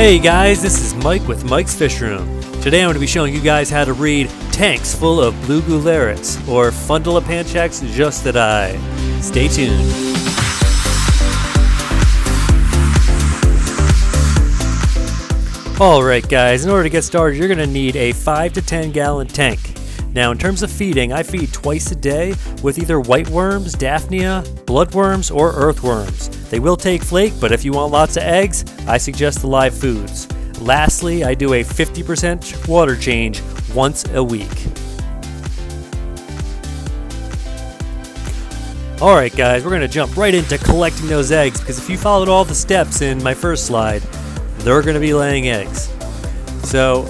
Hey guys, this is Mike with Mike's Fish Room. Today I'm going to be showing you guys how to breed tanks full of Blue Gularis or Fundulopanchax sjoestedti. Stay tuned. Alright guys, in order to get started you're going to need a 5 to 10 gallon tank. Now in terms of feeding, I feed twice a day with either white worms, daphnia, bloodworms, or earthworms. They will take flake, but if you want lots of eggs, I suggest the live foods. Lastly, I do a 50% water change once a week. Alright guys, we're going to jump right into collecting those eggs because if you followed all the steps in my first slide, they're going to be laying eggs. So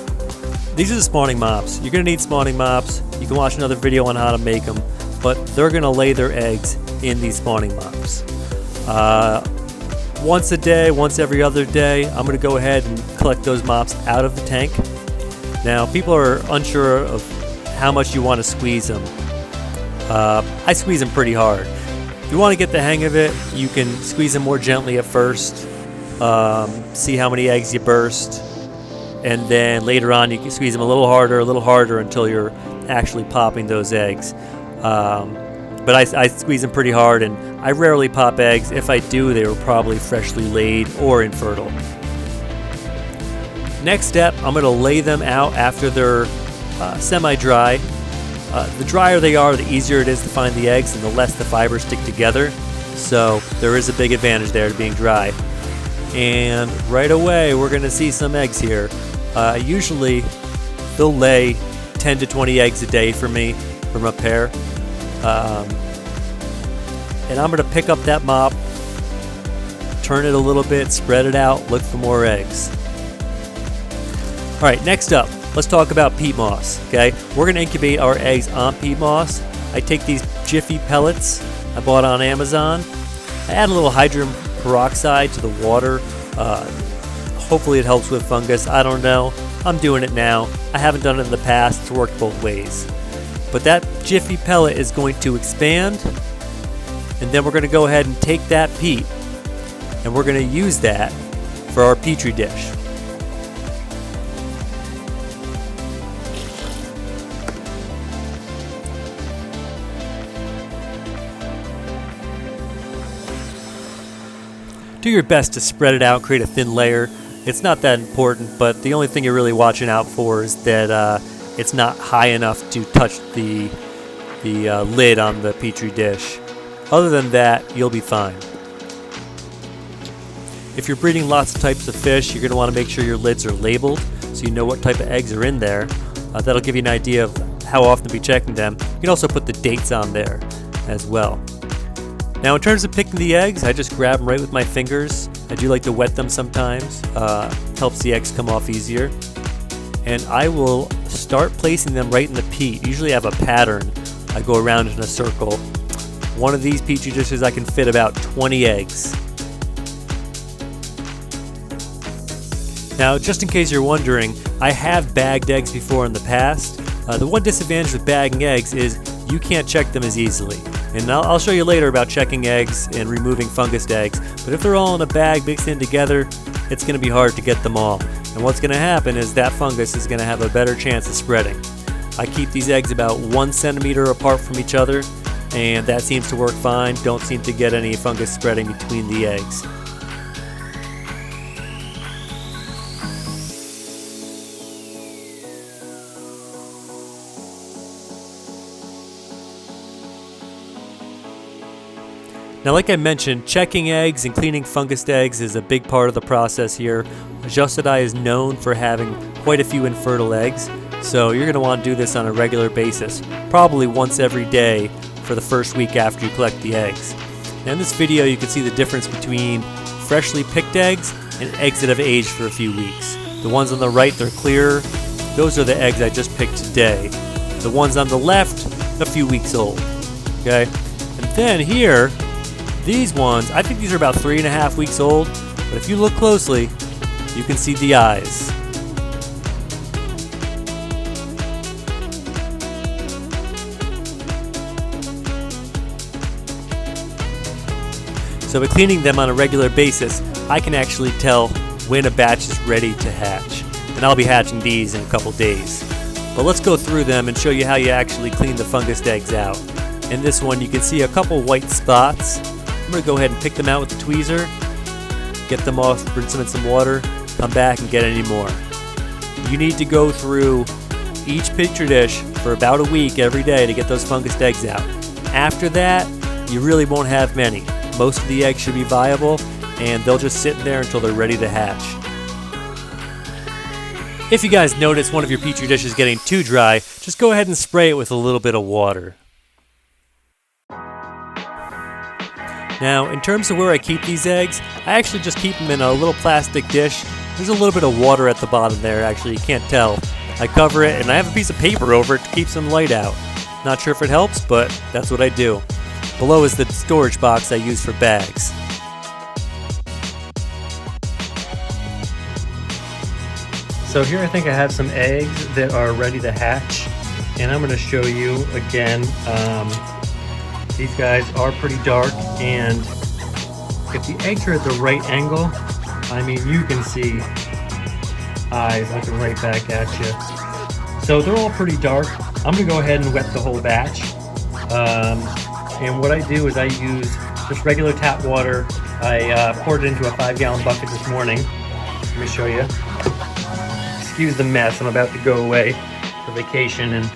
these are the spawning mops. You're going to need spawning mops. You can watch another video on how to make them, but they're going to lay their eggs in these spawning mops. Once a day, once every other day, I'm going to go ahead and collect those mops out of the tank. Now, people are unsure of how much you want to squeeze them. I squeeze them pretty hard. If you want to get the hang of it, you can squeeze them more gently at first, see how many eggs you burst, and then later on you can squeeze them a little harder until you're actually popping those eggs. But I squeeze them pretty hard, and I rarely pop eggs. If I do, they were probably freshly laid or infertile. Next step, I'm going to lay them out after they're semi-dry. The drier they are, the easier it is to find the eggs and the less the fibers stick together. So there is a big advantage there to being dry. And right away, we're going to see some eggs here. Usually, they'll lay 10 to 20 eggs a day for me from a pair. And I'm going to pick up that mop, turn it a little bit, spread it out, look for more eggs. Alright, next up, let's talk about peat moss. Okay, we're going to incubate our eggs on peat moss. I take these Jiffy pellets I bought on Amazon. I add a little hydrogen peroxide to the water. Hopefully it helps with fungus. I don't know. I'm doing it now. I haven't done it in the past. It's worked both ways. But that Jiffy pellet is going to expand, and then we're going to go ahead and take that peat and we're going to use that for our petri dish. Do your best to spread it out, create a thin layer. It's not that important, but the only thing you're really watching out for is that it's not high enough to touch the lid on the petri dish. Other than that, you'll be fine. If you're breeding lots of types of fish, you're going to want to make sure your lids are labeled so you know what type of eggs are in there. That'll give you an idea of how often to be checking them. You can also put the dates on there as well. Now in terms of picking the eggs, I just grab them right with my fingers. I do like to wet them sometimes. Helps the eggs come off easier. And I will start placing them right in the peat. Usually I have a pattern. I go around in a circle. One of these petri dishes I can fit about 20 eggs. Now just in case you're wondering, I have bagged eggs before in the past. The one disadvantage with bagging eggs is you can't check them as easily. And I'll show you later about checking eggs and removing fungus eggs. But if they're all in a bag mixed in together, it's going to be hard to get them all. And what's going to happen is that fungus is going to have a better chance of spreading. I keep these eggs about 1 centimeter apart from each other, and that seems to work fine. Don't seem to get any fungus spreading between the eggs. Now, like I mentioned, checking eggs and cleaning fungused eggs is a big part of the process here. Sjoestedti is known for having quite a few infertile eggs, so you're going to want to do this on a regular basis, probably once every day for the first week after you collect the eggs. Now in this video you can see the difference between freshly picked eggs and eggs that have aged for a few weeks. The ones on the right, they're clearer. Those are the eggs I just picked today. The ones on the left, a few weeks old. Okay, and then here, these ones, I think these are about 3.5 weeks old, but if you look closely, you can see the eyes. So by cleaning them on a regular basis, I can actually tell when a batch is ready to hatch. And I'll be hatching these in a couple days. But let's go through them and show you how you actually clean the fungus eggs out. In this one you can see a couple white spots. I'm going to go ahead and pick them out with the tweezer, get them off, rinse them in some water, come back and get any more. You need to go through each petri dish for about a week every day to get those fungus eggs out. After that, you really won't have many. Most of the eggs should be viable, and they'll just sit there until they're ready to hatch. If you guys notice one of your petri dishes getting too dry, just go ahead and spray it with a little bit of water. Now, in terms of where I keep these eggs, I actually just keep them in a little plastic dish. There's a little bit of water at the bottom there, actually, you can't tell. I cover it, and I have a piece of paper over it to keep some light out. Not sure if it helps, but that's what I do. Below is the storage box I use for bags. So here I think I have some eggs that are ready to hatch, and I'm going to show you again. These guys are pretty dark, and if the eggs are at the right angle, I mean, you can see eyes looking right back at you. So they're all pretty dark. I'm going to go ahead and wet the whole batch. And what I do is I use just regular tap water. I poured it into a 5-gallon bucket this morning. Let me show you. Excuse the mess. I'm about to go away for vacation and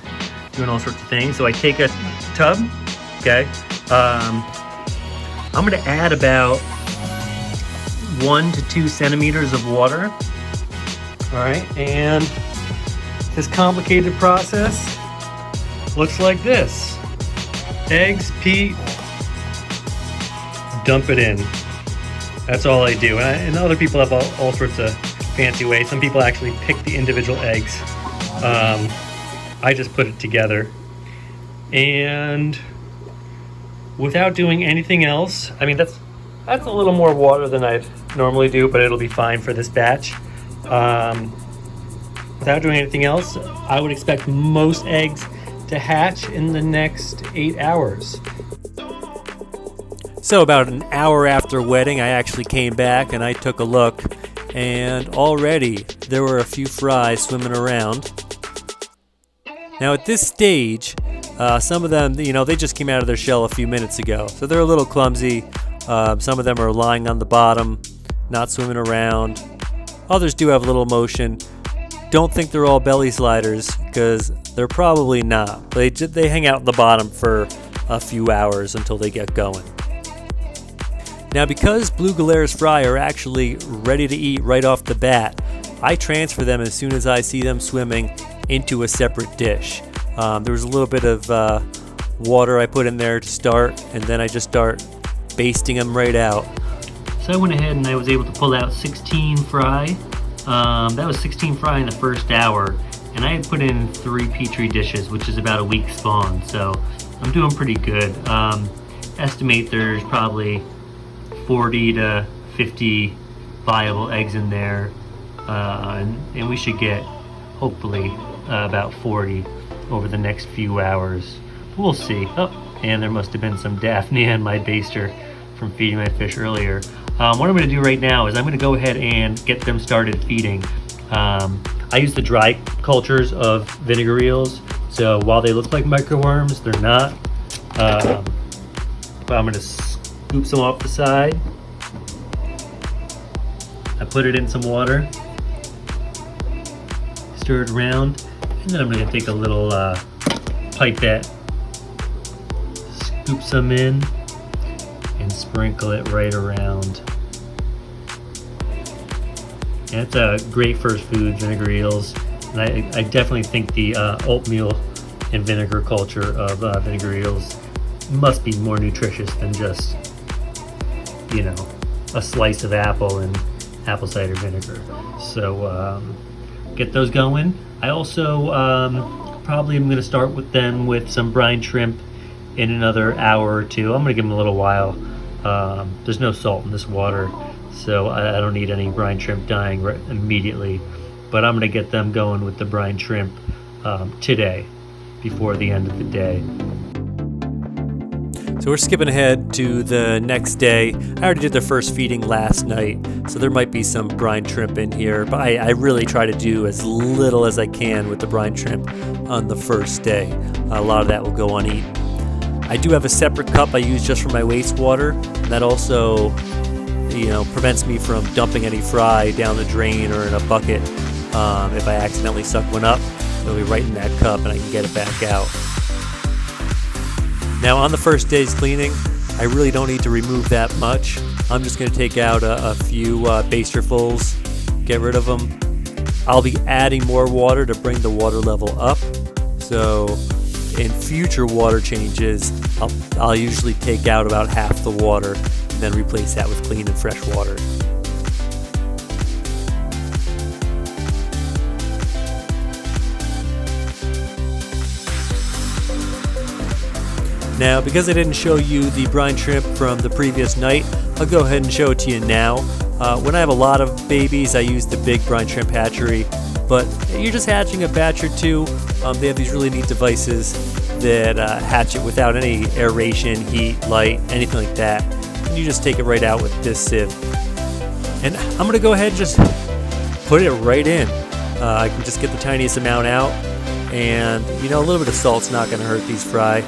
doing all sorts of things. So I take a tub. Okay. I'm going to add about 1 to 2 centimeters of water. All right, and this complicated process looks like this. Eggs, peat, dump it in. That's all I do. And other people have all sorts of fancy ways. Some people actually pick the individual eggs. I just put it together. And without doing anything else, I mean, that's a little more water than I normally do, but it'll be fine for this batch. Without doing anything else, I would expect most eggs to hatch in the next 8 hours. So about an hour after wetting, I actually came back and I took a look, and already there were a few fries swimming around. Now at this stage, some of them, they just came out of their shell a few minutes ago, so they're a little clumsy. Some of them are lying on the bottom, not swimming around. Others do have little motion. Don't think they're all belly sliders, because they're probably not. They hang out at the bottom for a few hours until they get going. Now, because Blue Gularis fry are actually ready to eat right off the bat, I transfer them as soon as I see them swimming into a separate dish. There was a little bit of water I put in there to start, and then I just start basting them right out. So I went ahead and I was able to pull out 16 fry. That was 16 fry in the first hour, and I had put in 3 petri dishes, which is about a week spawn, so I'm doing pretty good. Estimate there's probably 40 to 50 viable eggs in there, and we should get hopefully about 40 over the next few hours. We'll see. Oh, and there must have been some Daphnia in my baster from feeding my fish earlier. What I'm going to do right now is I'm going to go ahead and get them started feeding. I use the dry cultures of vinegar eels, so while they look like microworms, they're not. But I'm going to scoop some off the side. I put it in some water, stir it around, and then I'm going to take a little pipette, scoop some in, and sprinkle it right around. And it's a great first food, vinegar eels. And I definitely think the oatmeal and vinegar culture of vinegar eels must be more nutritious than just, a slice of apple and apple cider vinegar. So get those going. I also probably am going to start with them with some brine shrimp in another hour or two. I'm going to give them a little while. There's no salt in this water, so I don't need any brine shrimp dying immediately. But I'm going to get them going with the brine shrimp today, before the end of the day. So we're skipping ahead to the next day. I already did the first feeding last night, so there might be some brine shrimp in here, but I really try to do as little as I can with the brine shrimp on the first day. A lot of that will go uneaten. I do have a separate cup I use just for my wastewater. That also, prevents me from dumping any fry down the drain or in a bucket. If I accidentally suck one up, it'll be right in that cup and I can get it back out. Now on the first day's cleaning, I really don't need to remove that much. I'm just going to take out a few basterfuls, get rid of them. I'll be adding more water to bring the water level up. So in future water changes, I'll usually take out about half the water and then replace that with clean and fresh water. Now, because I didn't show you the brine shrimp from the previous night, I'll go ahead and show it to you now. When I have a lot of babies, I use the big brine shrimp hatchery, but you're just hatching a batch or two. They have these really neat devices that hatch it without any aeration, heat, light, anything like that. And you just take it right out with this sieve. And I'm going to go ahead and just put it right in. I can just get the tiniest amount out, and a little bit of salt's not going to hurt these fry.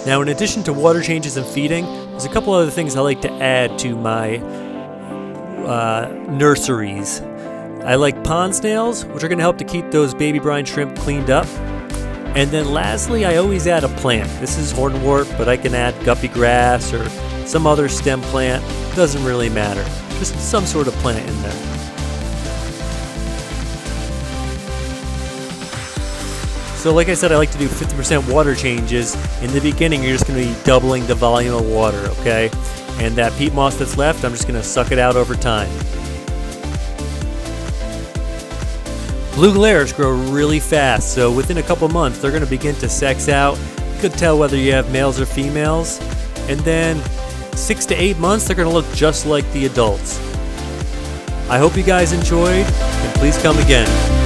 Now, in addition to water changes and feeding, there's a couple other things I like to add to my nurseries. I like pond snails, which are going to help to keep those baby brine shrimp cleaned up. And then lastly, I always add a plant. This is hornwort, but I can add guppy grass or some other stem plant. Doesn't really matter. Just some sort of plant in there. So like I said, I like to do 50% water changes. In the beginning, you're just going to be doubling the volume of water, okay? And that peat moss that's left, I'm just going to suck it out over time. Blue Gularis grow really fast, so within a couple months, they're going to begin to sex out. You could tell whether you have males or females. And then 6 to 8 months, they're going to look just like the adults. I hope you guys enjoyed, and please come again.